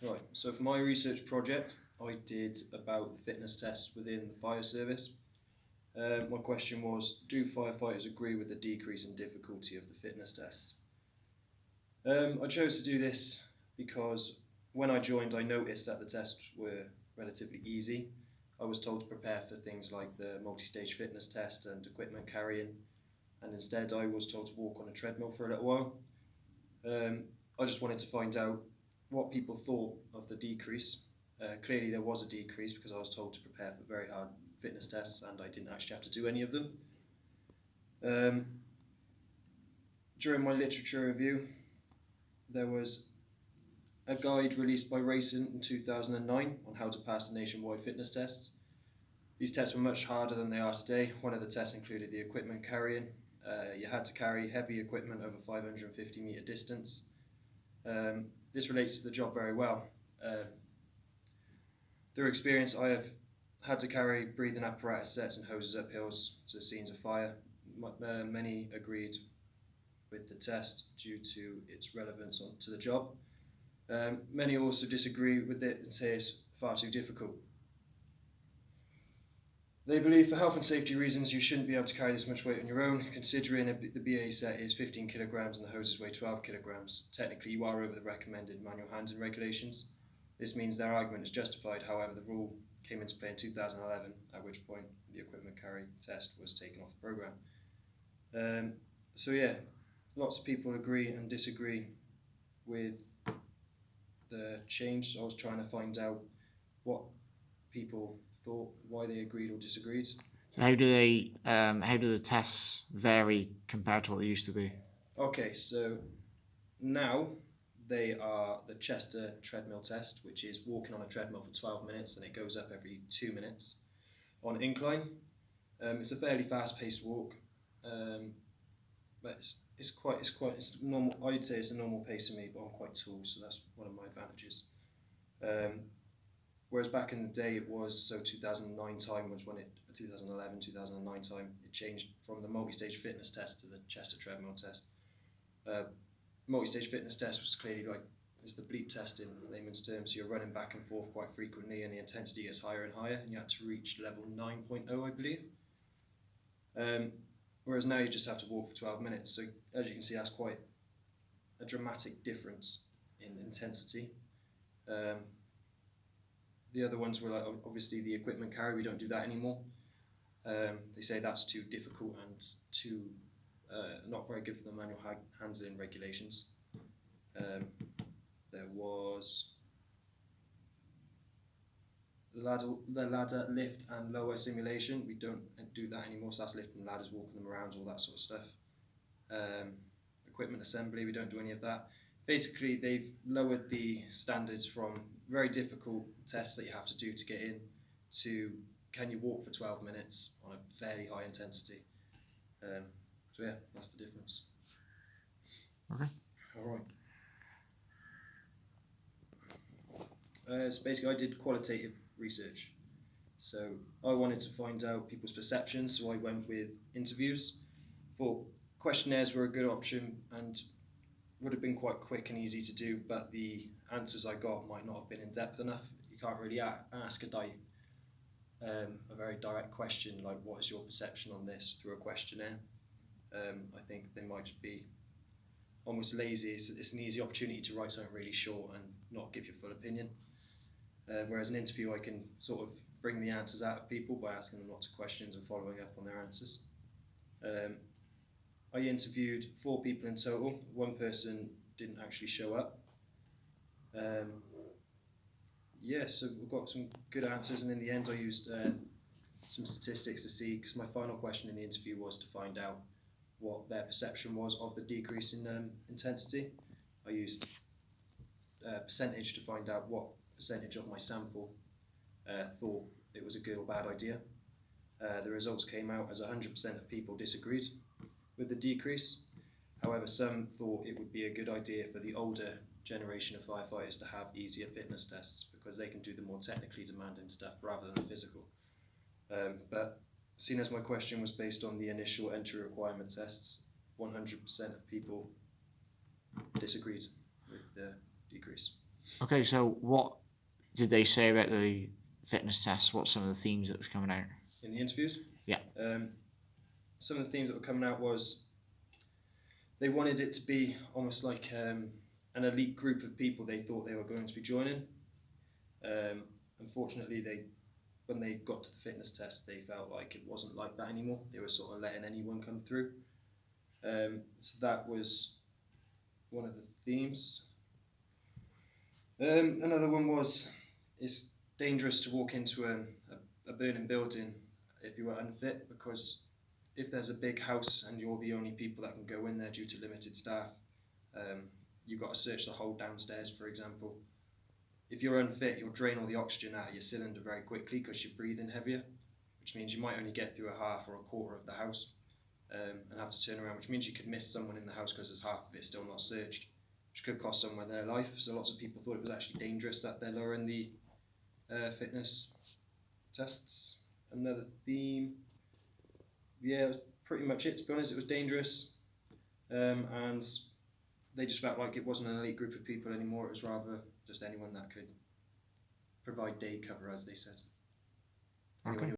Right, so for my research project, I did about the fitness tests within the fire service. My question was, do firefighters agree with the decrease in difficulty of the fitness tests? I chose to do this because when I joined, I noticed that the tests were relatively easy. I was told to prepare for things like the multi-stage fitness test and equipment carrying, and instead I was told to walk on a treadmill for a little while. Um, I just wanted to find out what people thought of the decrease. Clearly, there was a decrease because I was told to prepare for very hard fitness tests and I didn't actually have to do any of them. Um, During my literature review, there was a guide released by Racing in 2009 on how to pass the nationwide fitness tests. These tests were much harder than they are today. One of the tests included the equipment carrying. You had to carry heavy equipment over 550-metre distance. This relates to the job very well. Through experience, I have had to carry breathing apparatus sets and hoses up hills to scenes of fire. Many agreed with the test due to its relevance to the job. Many also disagree with it and say it's far too difficult. They believe for health and safety reasons you shouldn't be able to carry this much weight on your own, considering the BA set is 15 kilograms and the hoses weigh 12 kilograms. Technically, you are over the recommended manual handling regulations. This means their argument is justified, however, the rule came into play in 2011, at which point the equipment carry test was taken off the programme. So yeah, lots of people agree and disagree with the change. So I was trying to find out what people thought, why they agreed or disagreed. So how do the tests vary compared to what they used to be? Okay, so now they are the Chester treadmill test, which is walking on a treadmill for 12 minutes and it goes up every 2 minutes on incline. It's a fairly fast-paced walk, but it's normal. I'd say it's a normal pace for me, but I'm quite tall, so that's one of my advantages. Whereas back in the day, it was 2009 time was when 2011, 2009 time, it changed from the multi-stage fitness test to the Chester treadmill test. Multi-stage fitness test was clearly like it's the bleep test in layman's terms. So you're running back and forth quite frequently, and the intensity gets higher and higher, and you had to reach level 9.0, I believe. Whereas now you just have to walk for 12 minutes. So as you can see, that's quite a dramatic difference in intensity. The other ones were like obviously the equipment carry. We don't do that anymore. They say that's too difficult and too not very good for the manual handling regulations. There was the ladder lift and lower simulation. We don't do that anymore, so that's lifting ladders, walking them around, all that sort of stuff. Equipment assembly, we don't do any of that. Basically, they've lowered the standards from very difficult tests that you have to do to get in to can you walk for 12 minutes on a fairly high intensity. So yeah, that's the difference. Okay. All right. So basically, I did qualitative research. So I wanted to find out people's perceptions, so I went with interviews. Thought questionnaires were a good option and would have been quite quick and easy to do, but the answers I got might not have been in depth enough. You can't really ask a very direct question like, what is your perception on this, through a questionnaire. I think they might just be almost lazy. It's an easy opportunity to write something really short and not give your full opinion. Whereas an interview, I can sort of bring the answers out of people by asking them lots of questions and following up on their answers. I interviewed 4 people in total. One person didn't actually show up. So we've got some good answers, and in the end I used some statistics to see, because my final question in the interview was to find out what their perception was of the decrease in intensity. I used percentage to find out what percentage of my sample thought it was a good or bad idea. The results came out as 100% of people disagreed with the decrease. However, some thought it would be a good idea for the older generation of firefighters to have easier fitness tests because they can do the more technically demanding stuff rather than the physical. But seeing as my question was based on the initial entry requirement tests, 100% of people disagreed with the decrease. Okay, so what did they say about the fitness test? What's some of the themes that was coming out? In the interviews, Yeah. Some of the themes that were coming out was they wanted it to be almost like an elite group of people they thought they were going to be joining. Unfortunately, when they got to the fitness test, they felt like it wasn't like that anymore. They were sort of letting anyone come through. So that was one of the themes. Another one was it's dangerous to walk into a burning building if you were unfit, because if there's a big house and you're the only people that can go in there due to limited staff, you've got to search the whole downstairs, for example. If you're unfit, you'll drain all the oxygen out of your cylinder very quickly because you're breathing heavier, which means you might only get through a half or a quarter of the house and have to turn around, which means you could miss someone in the house because there's half of it still not searched, which could cost someone their life. So lots of people thought it was actually dangerous that they're lowering the fitness tests. Another theme, yeah, it was pretty much it, to be honest. It was dangerous, and they just felt like it wasn't an elite group of people anymore. It was rather just anyone that could provide day cover, as they said. Okay. Anyone who